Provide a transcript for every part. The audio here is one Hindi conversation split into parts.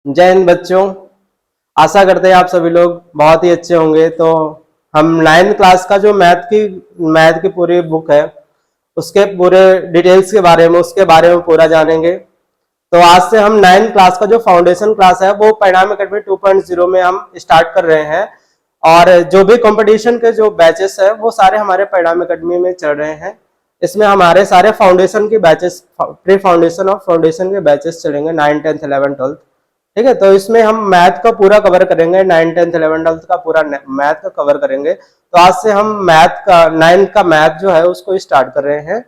जय हिंद बच्चों। आशा करते हैं आप सभी लोग बहुत ही अच्छे होंगे। तो हम 9th क्लास का जो मैथ की पूरी बुक है उसके पूरे डिटेल्स के बारे में पूरा जानेंगे। तो आज से हम 9th क्लास का जो फाउंडेशन क्लास है वो परिणाम एकेडमी 2.0 में हम स्टार्ट कर रहे हैं। और जो भी कंपटीशन के जो बैचेस है वो सारे हमारे परिणाम एकेडमी में चल रहे हैं। इसमें हमारे सारे फाउंडेशन के बैचेस, प्री फाउंडेशन और फाउंडेशन के बैचेस चलेंगे 9, 10, 11, 12। ठीक है, तो इसमें हम मैथ का पूरा कवर करेंगे, 9, 10, 11, 12 का पूरा मैथ का कवर करेंगे। तो आज से हम मैथ का 9th का मैथ जो है उसको स्टार्ट कर रहे हैं।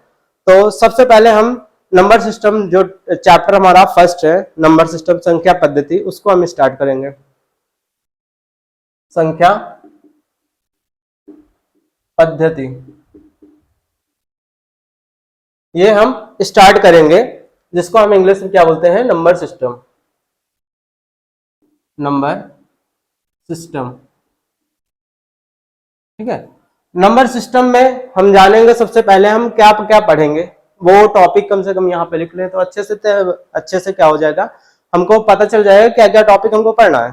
तो सबसे पहले हम नंबर सिस्टम, जो चैप्टर हमारा फर्स्ट है नंबर सिस्टम संख्या पद्धति, उसको हम स्टार्ट करेंगे। संख्या पद्धति ये हम स्टार्ट करेंगे, जिसको हम इंग्लिश में क्या बोलते हैं, नंबर सिस्टम। नंबर सिस्टम, ठीक है। नंबर सिस्टम में हम जानेंगे सबसे पहले हम क्या क्या पढ़ेंगे, वो टॉपिक कम से कम यहाँ पे लिख लें तो अच्छे से क्या हो जाएगा, हमको पता चल जाएगा क्या क्या टॉपिक हमको पढ़ना है।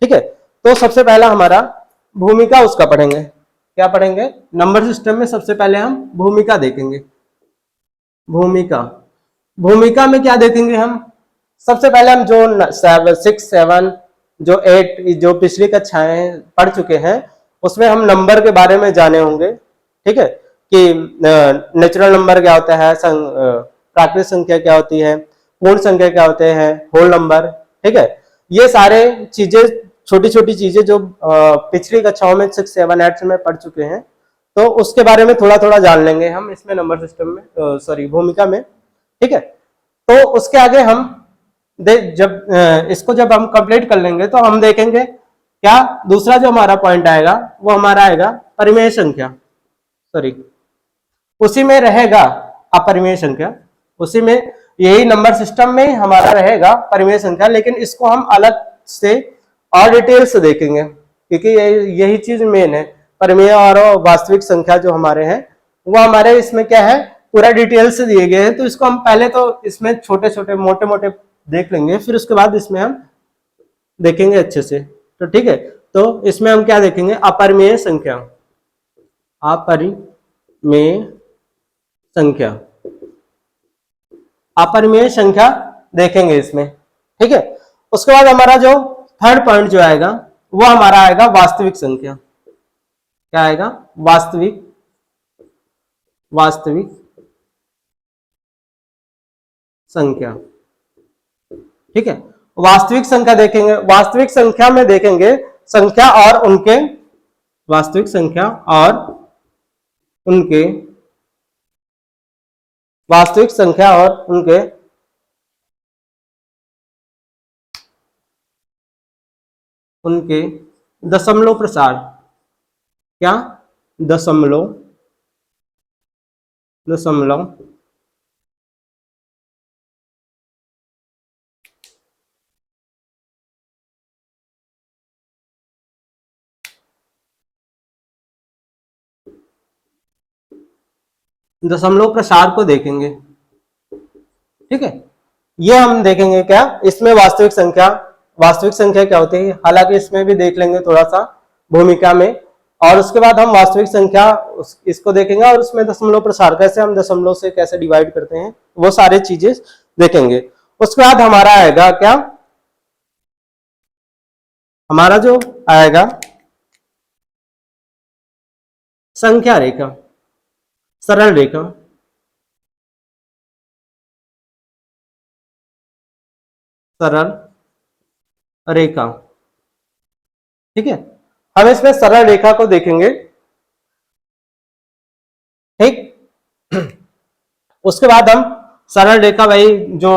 ठीक है, तो सबसे पहला हमारा भूमिका उसका पढ़ेंगे। क्या पढ़ेंगे? नंबर सिस्टम में सबसे पहले हम भूमिका देखेंगे। भूमिका, भूमिका में क्या देखेंगे हम? सबसे पहले हम जो 6, 7, जो 8 जो पिछली कक्षाएं पढ़ चुके हैं उसमें हम नंबर के बारे में जाने होंगे। ठीक है, कि नेचुरल नंबर क्या होता है, प्राकृतिक संख्या क्या होती है, पूर्ण संख्या क्या होते हैं, होल नंबर। ठीक है, ये सारे चीजें, छोटी छोटी चीजें जो पिछली कक्षाओं में 6, 7, 8 में पढ़ चुके हैं, तो उसके बारे में थोड़ा थोड़ा जान लेंगे हम इसमें नंबर सिस्टम में, सॉरी भूमिका में। ठीक है, तो उसके आगे हम इसको जब हम कंप्लीट कर लेंगे तो हम देखेंगे क्या दूसरा जो हमारा पॉइंट आएगा वो हमारा आएगा परिमेय संख्या, सॉरी उसी में रहेगा अपरिमेय संख्या, उसी में यही नंबर सिस्टम में हमारा रहेगा परिमेय संख्या, लेकिन इसको हम अलग से और डिटेल से देखेंगे क्योंकि यही चीज मेन है। परिमेय और वास्तविक संख्या जो हमारे हैं वो हमारे इसमें क्या है, पूरा डिटेल से दिए गए हैं। तो इसको हम पहले तो इसमें छोटे छोटे मोटे मोटे देख लेंगे, फिर उसके बाद इसमें हम देखेंगे अच्छे से। तो ठीक है, तो इसमें हम क्या देखेंगे, अपरिमेय संख्या। अपरिमेय संख्या, अपरिमेय संख्या देखेंगे इसमें। ठीक है, उसके बाद हमारा जो थर्ड पॉइंट जो आएगा वो हमारा आएगा वास्तविक संख्या। क्या आएगा? वास्तविक संख्या। ठीक है, वास्तविक संख्या देखेंगे। वास्तविक संख्या में देखेंगे संख्या और उनके, वास्तविक संख्या और उनके, वास्तविक संख्या और उनके दशमलव प्रसार। क्या? दशमलव दशमलव प्रसार को देखेंगे। ठीक है, ये हम देखेंगे क्या इसमें वास्तविक संख्या क्या होती है, हालांकि इसमें भी देख लेंगे थोड़ा सा भूमिका में। और उसके बाद हम वास्तविक संख्या इसको देखेंगे और उसमें दशमलव प्रसार, कैसे हम दशमलव से कैसे डिवाइड करते हैं, वो सारे चीजें देखेंगे। उसके बाद हमारा आएगा क्या, हमारा जो आएगा संख्या रेखा, सरल रेखा। सरल रेखा, ठीक है, हम इसमें सरल रेखा को देखेंगे। ठीक, उसके बाद हम सरल रेखा, भाई जो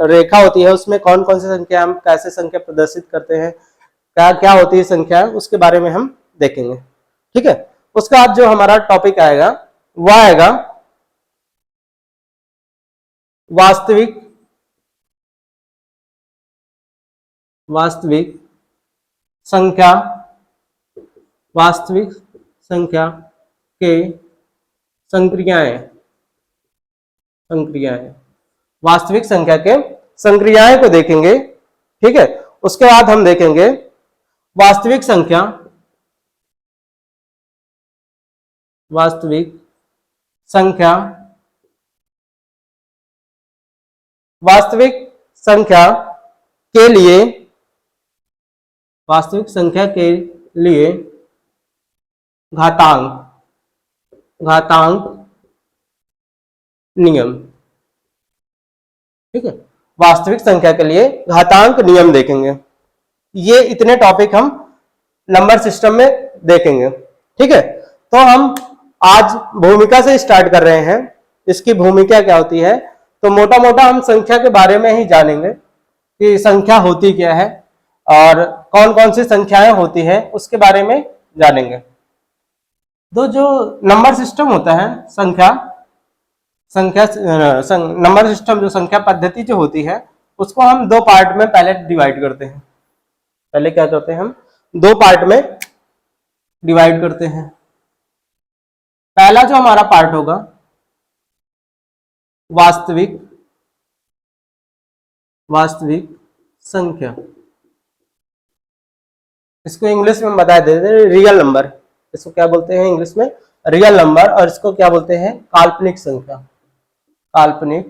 रेखा होती है उसमें कौन कौन सी संख्या, हम कैसे संख्या प्रदर्शित करते हैं, क्या क्या होती है संख्या, उसके बारे में हम देखेंगे। ठीक है, उसके बाद जो हमारा टॉपिक आएगा वह आएगा वास्तविक संख्या, वास्तविक संख्या के संक्रियाएं, वास्तविक संख्या के संक्रियाएं को देखेंगे, ठीक है। उसके बाद हम देखेंगे वास्तविक संख्या, वास्तविक संख्या, वास्तविक संख्या के लिए, वास्तविक संख्या के लिए घातांक, घातांक नियम, ठीक है। वास्तविक संख्या के लिए घातांक नियम देखेंगे। ये इतने टॉपिक हम नंबर सिस्टम में देखेंगे, ठीक है। तो हम आज भूमिका से स्टार्ट कर रहे हैं। इसकी भूमिका क्या होती है, तो मोटा मोटा हम संख्या के बारे में ही जानेंगे कि संख्या होती क्या है और कौन कौन सी संख्याएं होती है उसके बारे में जानेंगे। तो जो नंबर सिस्टम होता है, नंबर सिस्टम, जो संख्या पद्धति जो होती है, उसको हम दो पार्ट में पहले डिवाइड करते हैं। पहले क्या करते हैं, हम दो पार्ट में डिवाइड करते हैं। पहला जो हमारा पार्ट होगा वास्तविक, वास्तविक संख्या, इसको इंग्लिश में बता देते हैं रियल नंबर। इसको क्या बोलते हैं इंग्लिश में, रियल नंबर। और इसको क्या बोलते हैं, काल्पनिक संख्या, काल्पनिक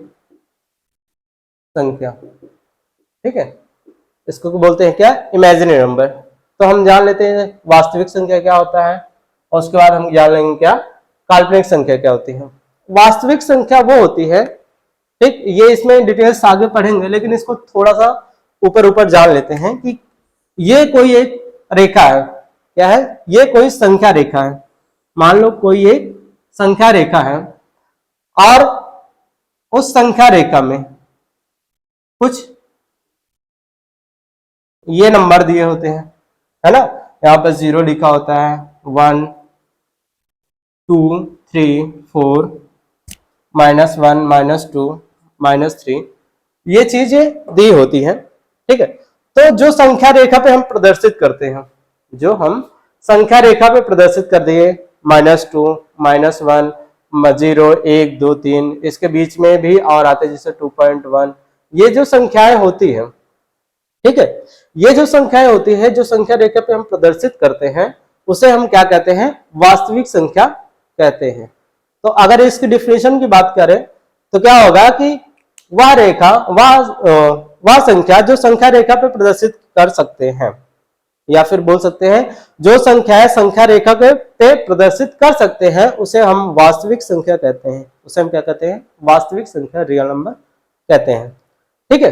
संख्या, ठीक है। इसको बोलते हैं क्या, इमेजिनरी नंबर। तो हम जान लेते हैं वास्तविक संख्या क्या होता है और उसके बाद हम जान लेंगे क्या काल्पनिक संख्या क्या होती है। वास्तविक संख्या वो होती है, ठीक, ये इसमें डिटेल्स आगे पढ़ेंगे, लेकिन इसको थोड़ा सा ऊपर ऊपर जान लेते हैं कि ये कोई एक रेखा है। क्या है, ये कोई संख्या रेखा है। मान लो कोई एक संख्या रेखा है और उस संख्या रेखा में कुछ ये नंबर दिए होते हैं, है ना। यहाँ पर 0 लिखा होता है, 1 2 3 4 -1 -2 -3, ये चीजें दी होती हैं, ठीक है। तो जो संख्या रेखा पे हम प्रदर्शित करते हैं, जो हम संख्या रेखा पे प्रदर्शित कर दिए, -2 -1 0 1 2 3, इसके बीच में भी और आते हैं जैसे 2.1, ये जो संख्याएं होती हैं, ठीक है, ये जो संख्याएं होती है, जो संख्या रेखा पे हम प्रदर्शित करते हैं, उसे हम क्या कहते हैं, वास्तविक संख्या कहते हैं। तो अगर इसकी डिफिनेशन की बात करें तो क्या होगा कि वह रेखा, वह संख्या जो संख्या रेखा पे प्रदर्शित कर सकते हैं, या फिर बोल सकते हैं जो संख्याएं संख्या रेखा पे प्रदर्शित कर सकते हैं, उसे हम वास्तविक संख्या कहते हैं। उसे हम क्या कहते हैं, वास्तविक संख्या, रियल नंबर कहते हैं, ठीक है।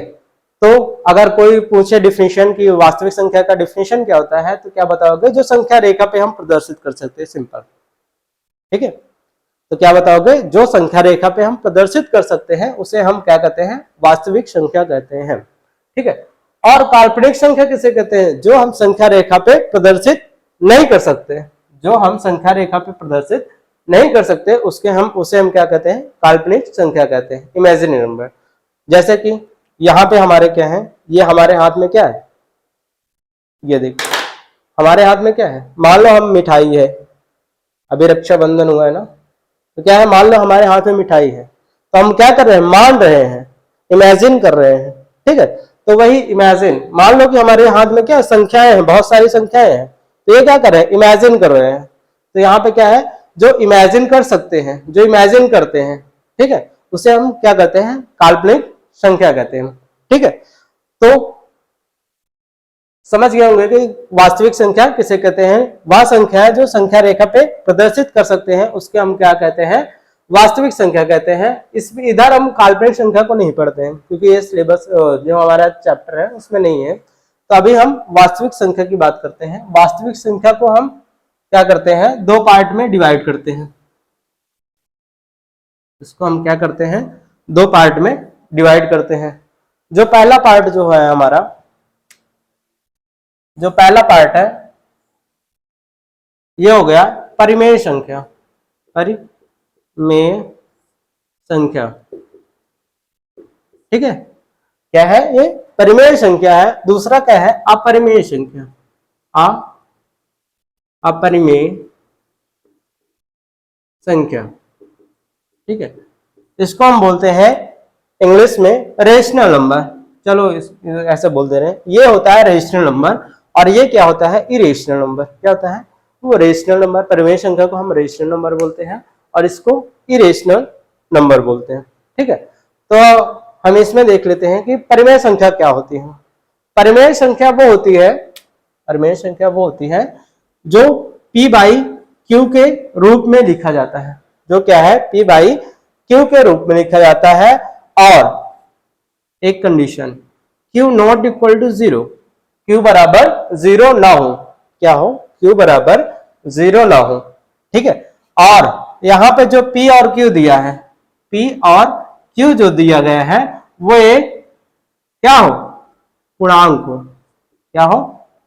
तो अगर कोई पूछे डिफिनेशन की वास्तविक संख्या का डिफिनेशन क्या होता है, तो क्या बताओगे, जो संख्या रेखा पे हम प्रदर्शित कर सकते हैं, सिंपल, ठीक है। तो क्या बताओगे, जो संख्या रेखा पे हम प्रदर्शित कर सकते हैं उसे हम क्या कहते हैं, वास्तविक संख्या कहते हैं, ठीक है। और काल्पनिक संख्या किसे कहते हैं, जो हम संख्या रेखा पे प्रदर्शित नहीं कर सकते, जो हम संख्या रेखा पे प्रदर्शित नहीं कर सकते, उसे हम क्या कहते हैं, काल्पनिक संख्या कहते हैं, इमेजिनरी नंबर। जैसे कि यहाँ पे हमारे क्या है, ये हमारे हाथ में क्या है, ये देखिए हमारे हाथ में क्या है, मान लो हम मिठाई है, अभी रक्षाबंधन हुआ है ना, तो क्या है, मान लो हमारे हाथ में मिठाई है, तो हम क्या कर रहे हैं, मान रहे हैं, इमेजिन कर रहे हैं, ठीक है। तो वही इमेजिन, मान लो कि हमारे हाथ में क्या संख्याएं हैं, बहुत सारी संख्याएं हैं, तो ये क्या कर रहे हैं, इमेजिन कर रहे हैं। तो यहाँ पे क्या है, जो इमेजिन कर सकते हैं, जो इमेजिन करते हैं, ठीक है, उसे हम क्या कहते हैं, काल्पनिक संख्या कहते हैं, ठीक है। तो समझ गए होंगे कि वास्तविक संख्या किसे कहते हैं, वह संख्या है जो संख्या रेखा पे प्रदर्शित कर सकते हैं, उसके हम क्या कहते हैं, वास्तविक संख्या कहते हैं। इसमें इधर हम काल्पनिक संख्या को नहीं पढ़ते हैं क्योंकि ये सिलेबस जो हमारा चैप्टर है उसमें नहीं है। तो अभी हम वास्तविक संख्या की बात करते हैं। वास्तविक संख्या को हम क्या करते हैं, दो पार्ट में डिवाइड करते हैं। इसको हम क्या करते हैं, दो पार्ट में डिवाइड करते हैं। जो पहला पार्ट जो है हमारा, जो पहला पार्ट है ये हो गया परिमेय संख्या, परिमेय संख्या, ठीक है। क्या है ये, परिमेय संख्या है। दूसरा क्या है, अपरिमेय संख्या, अपरिमेय संख्या, ठीक है। इसको हम बोलते हैं इंग्लिश में रेशनल नंबर, चलो ऐसे बोल दे रहे हैं, ये होता है रेशनल नंबर और ये क्या होता है, इरेशनल नंबर। क्या होता है, वो रेशनल नंबर, परिमेय संख्या को हम रेशनल नंबर बोलते हैं और इसको इरेशनल नंबर बोलते हैं। ठीक है, तो हम इसमें देख लेते हैं कि परिमेय संख्या क्या होती है। परिमेय संख्या वो होती है, परिमेय संख्या वो होती है जो p बाई क्यू के रूप में लिखा जाता है, जो क्या है, p बाई क्यू के रूप में लिखा जाता है और एक condition q not equal to 0, q बराबर 0 ना हो। क्या हो, q बराबर 0 ना हो। ठीक है, और यहां पे जो p और q दिया है, p और q जो दिया गया है वो एक क्या हो, पूर्णांक हो। क्या हो,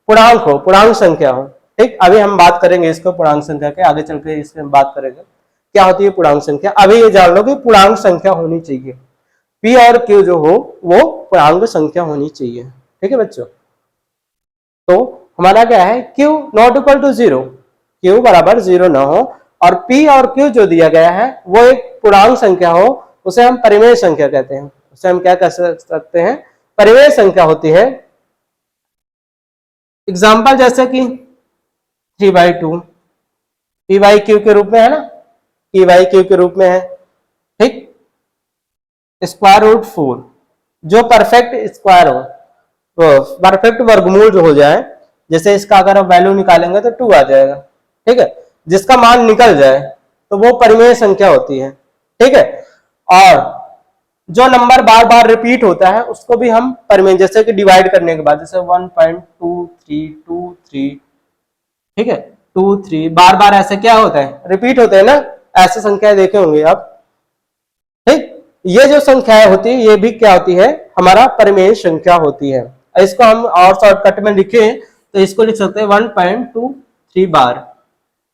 पूर्णांक हो, पूर्णांक संख्या हो। ठीक, अभी हम बात करेंगे इसको पूर्णांक संख्या के, आगे चल के इसमें बात करेंगे क्या होती है पूर्णांक संख्या। अभी ये जान लो कि पूर्णांक संख्या होनी चाहिए, p और q जो हो वो पूर्णांक संख्या होनी चाहिए। ठीक है बच्चों, तो हमारा क्या है, q not equal to 0, q बराबर 0 ना हो और p और q जो दिया गया है वो एक पूर्णांक संख्या हो, उसे हम परिमेय संख्या कहते हैं। उसे हम क्या कह सकते हैं, परिमेय संख्या होती है। एग्जाम्पल जैसे कि 3/2 p बाई क्यू के रूप में है ना, p बाई क्यू के रूप में है। ठीक, स्क्वायर रूट 4 जो परफेक्ट स्क्वायर हो, परफेक्ट वर्गमूल जो हो जाए, जैसे इसका अगर आप वैल्यू निकालेंगे तो 2 आ जाएगा। ठीक है, जिसका मान निकल जाए तो वो परिमेय संख्या होती है। ठीक है, और जो नंबर बार बार रिपीट होता है उसको भी हम परिमेय, जैसे कि डिवाइड करने के बाद जैसे 1.2323, ठीक है 2 3 बार बार ऐसे क्या होता है, रिपीट होते हैं ना, ऐसे संख्याएं देखे होंगे आप। ठीक, ये जो संख्याएं होती है ये भी क्या होती है, हमारा परिमेय संख्या होती है। इसको हम और शॉर्टकट में लिखे तो इसको लिख सकते हैं 1.23 बार,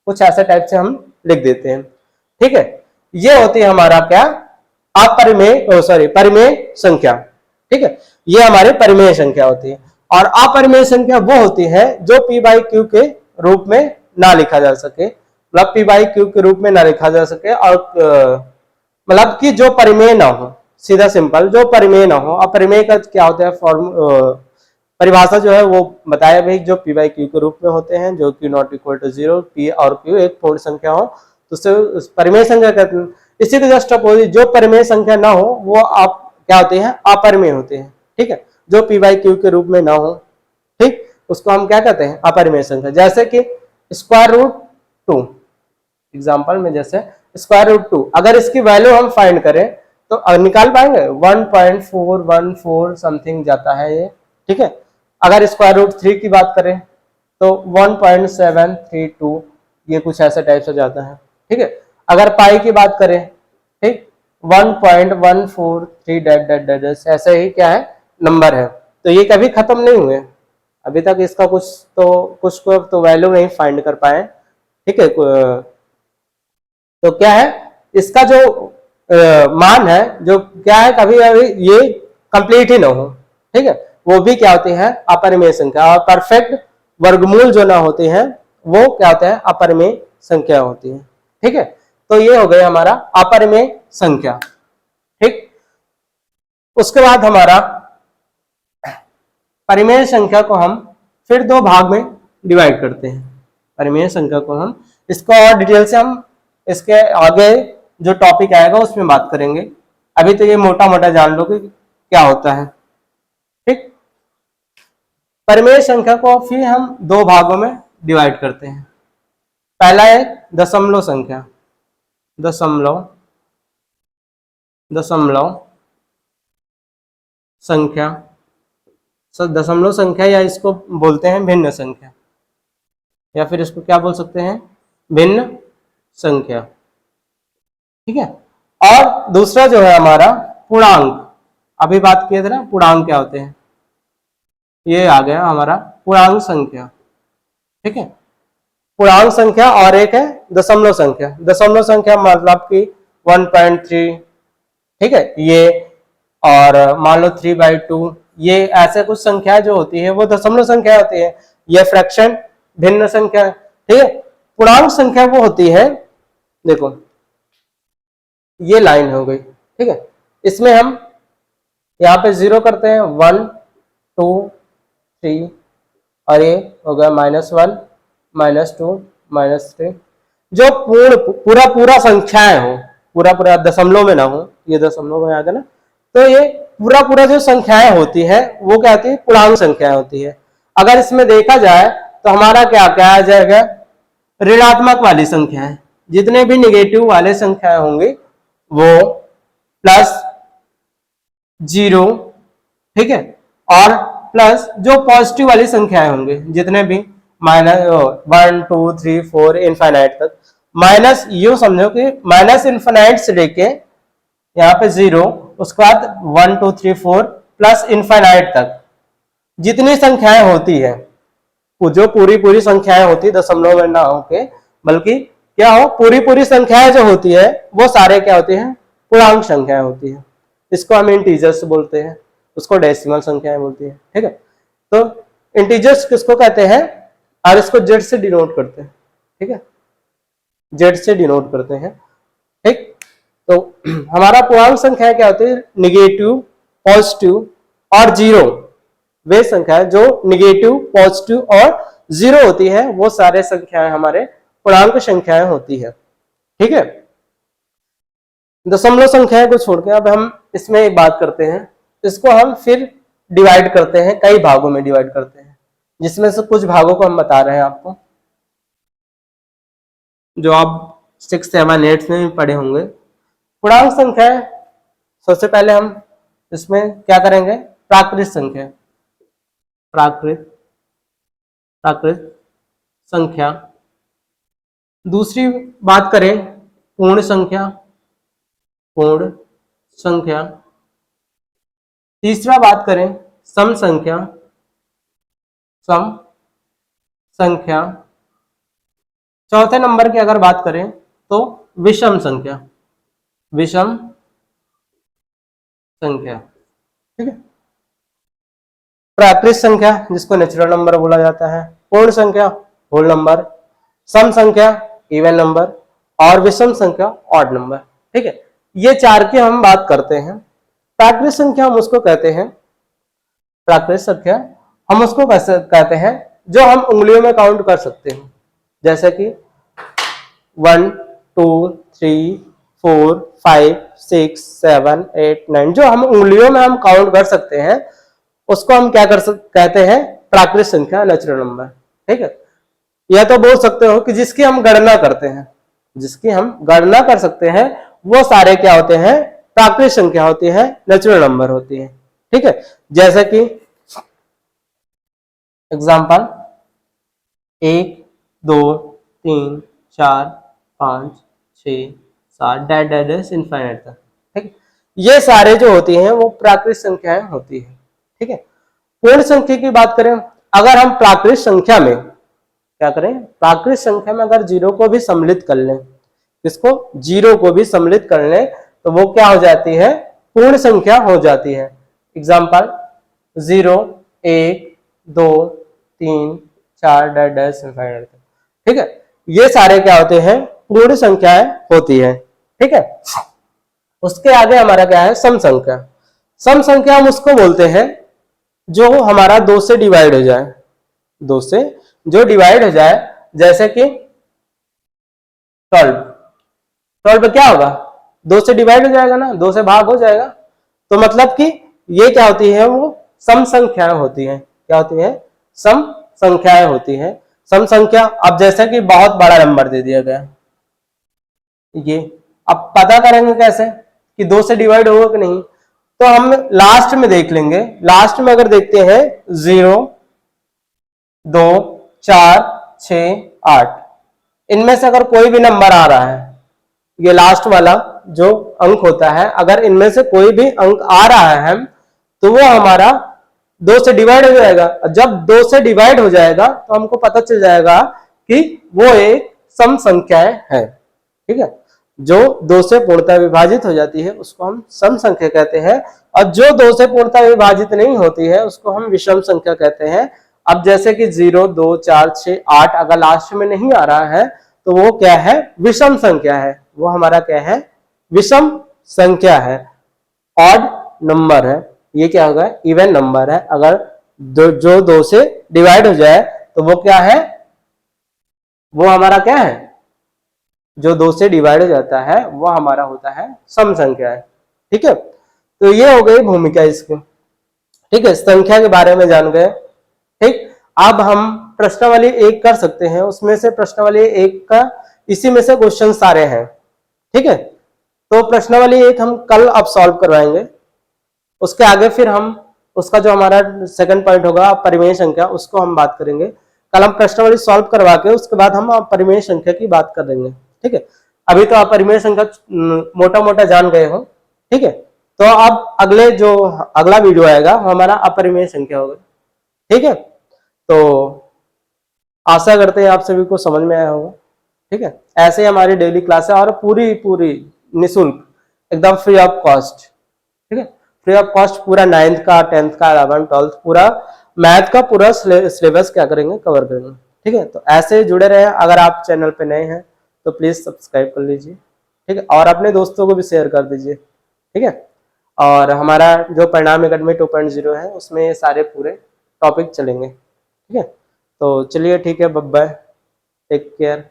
कुछ ऐसे टाइप से हम लिख देते हैं। ठीक है, ये होती है हमारा क्या, अपरिमेय परिमेय संख्या। ठीक है, ये हमारी परिमेय संख्या होती है। और अपरिमेय संख्या वो होती है जो p बाई क्यू के रूप में ना लिखा जा सके, मतलब p बाई क्यू के रूप में ना लिखा जा सके, और मतलब कि जो परिमेय ना हो, सीधा सिंपल जो परिमेय ना हो। अपरिमेय का क्या होता है, फॉर्म परिभाषा जो है वो बताया भाई, जो p बाई क्यू के रूप में होते हैं, जो q not equal to 0, p और q एक पूर्ण संख्या हो तो उसे परिमेय संख्या कहते हैं। इसी के जस्ट अपोजिट जो परिमेय संख्या ना हो वो आप क्या होते हैं, अपरिमेय होते हैं। ठीक है, जो p बाई क्यू के रूप में ना हो, ठीक, उसको हम क्या कहते हैं, अपरिमेय संख्या। जैसे कि स्क्वायर रूट 2, एग्जाम्पल में जैसे स्क्वायर रूट 2, अगर इसकी वैल्यू हम फाइंड करें तो निकाल पाएंगे, 1.414 समथिंग जाता है ये। ठीक है, अगर स्क्वायर रूट 3 की बात करें तो 1.732, ये कुछ ऐसा टाइप से जाता है। ठीक है, अगर पाई की बात करें, ठीक 1.143 डैट डैट डैट, ऐसे ही क्या है नंबर है। तो ये कभी खत्म नहीं हुए अभी तक, इसका कुछ को तो वैल्यू नहीं फाइंड कर पाए। ठीक है, तो क्या है इसका जो मान है, जो क्या है, कभी अभी ये कंप्लीट ही ना हो। ठीक है, वो भी क्या होती है, अपरिमेय संख्या। और परफेक्ट वर्गमूल जो ना होते हैं वो क्या होते हैं, अपरिमेय संख्या होती है। ठीक है, तो ये हो गया हमारा अपरिमेय संख्या। ठीक, उसके बाद हमारा परिमेय संख्या को हम फिर दो भाग में डिवाइड करते हैं। परिमेय संख्या को हम, इसको और डिटेल से हम इसके आगे जो टॉपिक आएगा उसमें बात करेंगे। अभी तो ये मोटा मोटा जान लो कि क्या होता है। ठीक, परिमेय संख्या को फिर हम दो भागों में डिवाइड करते हैं। पहला है दशमलव संख्या, दशमलव संख्या, दशमलव संख्या, या इसको बोलते हैं भिन्न संख्या, या फिर इसको क्या बोल सकते हैं, भिन्न संख्या। ठीक है, और दूसरा जो है हमारा पूर्णांक, अभी बात किए थे ना पूर्णांक क्या होते हैं, ये आ गया हमारा पूर्णांक संख्या। ठीक है, पूर्णांक संख्या और एक है दशमलव संख्या। दशमलव संख्या मतलब कि 1.3, ठीक है ये, और मान लो 3/2, ये ऐसे कुछ संख्या जो होती है वो दशमलव संख्या होती है। ये फ्रैक्शन भिन्न संख्या। ठीक है, पूर्णांक संख्या वो होती है, देखो ये लाइन हो गई। ठीक है, इसमें हम यहाँ पे 0 करते हैं, 1 2 3 और ये हो गया -1 -2 -3। जो पूरा पूरा संख्याएं हो, पूरा पूरा दशमलव में ना हो, ये दशमलव में आ गया ना, तो ये पूरा पूरा जो संख्याएं होती है वो क्या होती है, पूर्णांक संख्याएं होती है। अगर इसमें देखा जाए तो हमारा क्या क्या आ जाएगा, ऋणात्मक वाली संख्याएं, जितने भी निगेटिव वाले संख्याएं होंगी वो +0, ठीक है, और प्लस जो पॉजिटिव वाली संख्याएं होंगे जितने भी -1 2 3 4 इनफाइनाइट तक, माइनस यू समझो कि माइनस इनफाइनाइट से लेके यहाँ पे 0, उसके बाद 1 2 3 4 प्लस इनफाइनाइट तक जितनी संख्याएं होती है, जो पूरी पूरी संख्याएं होती है, दशमलव में ना होके, बल्कि क्या हो, पूरी पूरी संख्याएं जो होती है वो सारे क्या होती हैं, पूर्णांक संख्याएं होती है। इसको हम इंटीजर्स बोलते हैं, उसको डेसिमल संख्याएं बोलती है, ठीक है। तो इंटीजर्स किसको कहते हैं, और इसको जेड से डिनोट करते हैं, ठीक है, जेड से डिनोट करते हैं, ठीक। तो हमारा पूर्णांक संख्या क्या होती है, निगेटिव, पॉजिटिव और 0, वे संख्या जो निगेटिव, पॉजिटिव और 0 होती है वो सारे संख्याएं हमारे पूर्णांक संख्याएं होती है, ठीक है। दशमलव संख्याएं को छोड़ के अब हम इसमें एक बात करते हैं, इसको हम फिर डिवाइड करते हैं, कई भागों में डिवाइड करते हैं, जिसमें से कुछ भागों को हम बता रहे हैं आपको, जो आप 6 7 8 में भी पढ़े होंगे। पूर्णांक संख्या, सबसे पहले हम इसमें क्या करेंगे, प्राकृत संख्या, प्राकृत संख्या। दूसरी बात करें पूर्ण संख्या, पूर्ण संख्या। तीसरा बात करें सम संख्या, सम संख्या। चौथे नंबर की अगर बात करें तो विषम संख्या, विषम संख्या, ठीक है। प्राकृत संख्या जिसको नेचुरल नंबर बोला जाता है, पूर्ण संख्या होल नंबर, सम संख्या इवन नंबर और विषम संख्या ऑड नंबर, ठीक है। ये चार की हम बात करते हैं। प्राकृत संख्या हम उसको कहते हैं, प्राकृत संख्या हम उसको कहते हैं जो हम उंगलियों में काउंट कर सकते हैं, जैसे कि 1 2 3 4 5 6 7 8 9, जो हम उंगलियों में हम काउंट कर सकते हैं उसको हम क्या कहते हैं, प्राकृत संख्या, नेचुरल नंबर, ठीक है। या तो बोल सकते हो कि जिसकी हम गणना करते हैं, जिसकी हम गणना कर सकते हैं वो सारे क्या होते हैं, प्राकृत संख्या होती है, नेचुरल नंबर होती है, ठीक है। जैसे कि example 1 2 3 4 5 6 7 dash dash dash infinite तक, ठीक। ये सारे जो होती हैं वो प्राकृत संख्याएं होती है, ठीक है। पूर्ण संख्या की बात करें, अगर हम प्राकृत संख्या में क्या करें, प्राकृत संख्या में अगर 0 को भी सम्मिलित कर लें, इसको 0 को भी सम्मिलित कर लें तो वो क्या हो जाती है, पूर्ण संख्या हो जाती है। एग्जांपल 0 1 2 3 4 डैश डैश इनफाइनाइट तक, ठीक है। ये सारे क्या होते हैं, पूर्ण संख्याएं होती है, ठीक है। उसके आगे हमारा क्या है, सम संख्या। सम संख्या हम उसको बोलते हैं जो हमारा 2 से डिवाइड हो जाए, 2 से जो डिवाइड हो जाए, जैसे कि 12 क्या होगा, 2 से डिवाइड हो जाएगा ना, 2 से भाग हो जाएगा, तो मतलब कि ये क्या होती है, वो सम संख्याएं होती हैं। क्या होती है, सम संख्याएं होती हैं। सम संख्या, अब जैसे कि बहुत बड़ा नंबर दे दिया गया, ये अब पता करेंगे कैसे कि 2 से डिवाइड होगा कि नहीं, तो हम लास्ट में देख लेंगे। लास्ट में अगर देखते हैं 0 2 4 6 8, इनमें से अगर कोई भी नंबर आ रहा है, ये लास्ट वाला जो अंक होता है, अगर इनमें से कोई भी अंक आ रहा है तो वो हमारा 2 से डिवाइड हो जाएगा। जब 2 से डिवाइड हो जाएगा तो हमको पता चल जाएगा कि वो एक सम संख्याएं है, ठीक है। जो 2 से पूर्णतः विभाजित हो जाती है उसको हम सम संख्या कहते हैं, और जो 2 से पूर्णतः विभाजित नहीं होती है उसको हम विषम संख्या कहते हैं। अब जैसे कि 0 2 4 6 8 अगर लास्ट में नहीं आ रहा है तो वो क्या है, विषम संख्या है, वो हमारा क्या है, विषम संख्या है, ऑड नंबर है, ये क्या होगा, इवन नंबर है। अगर जो 2 से डिवाइड हो जाए तो वो क्या है, वो हमारा क्या है, जो 2 से डिवाइड हो जाता है वो हमारा होता है सम संख्या है। ठीक है, तो ये हो गई भूमिका इसकी। ठीक है, संख्या के बारे में जान गए। ठीक, अब हम प्रश्नावली 1 कर सकते हैं, उसमें से प्रश्नावली 1 का इसी में से क्वेश्चन सारे हैं। ठीक है, तो प्रश्नावली 1 हम कल अब सॉल्व करवाएंगे। उसके आगे फिर हम उसका जो हमारा सेकंड पॉइंट होगा परिमेय संख्या, उसको हम बात करेंगे। कल हम प्रश्नावली सॉल्व करवा के उसके बाद हम परिमेय संख्या की बात कर देंगे। ठीक है, अभी तो आप परिमेय संख्या मोटा मोटा जान गए हो। ठीक है, तो अब अगला वीडियो आएगा वो हमारा अपरिमेय संख्या होगा। ठीक है, तो आशा करते हैं आप सभी को समझ में आया होगा। ठीक है, ऐसे ही हमारी डेली क्लास है और पूरी निःशुल्क, एकदम फ्री ऑफ कॉस्ट। ठीक है, फ्री ऑफ कॉस्ट पूरा 9th का 10th का 11th 12th पूरा मैथ का पूरा सिलेबस क्या करेंगे, कवर करेंगे। ठीक है, तो ऐसे जुड़े रहे। अगर आप चैनल पे नए हैं तो प्लीज सब्सक्राइब कर लीजिए। ठीक है, और अपने दोस्तों को भी शेयर कर दीजिए। ठीक है, और हमारा जो परिणाम एकेडमी 2.0 है उसमें ये सारे पूरे टॉपिक चलेंगे। ठीक है, तो चलिए ठीक है, बाय बाय, टेक केयर।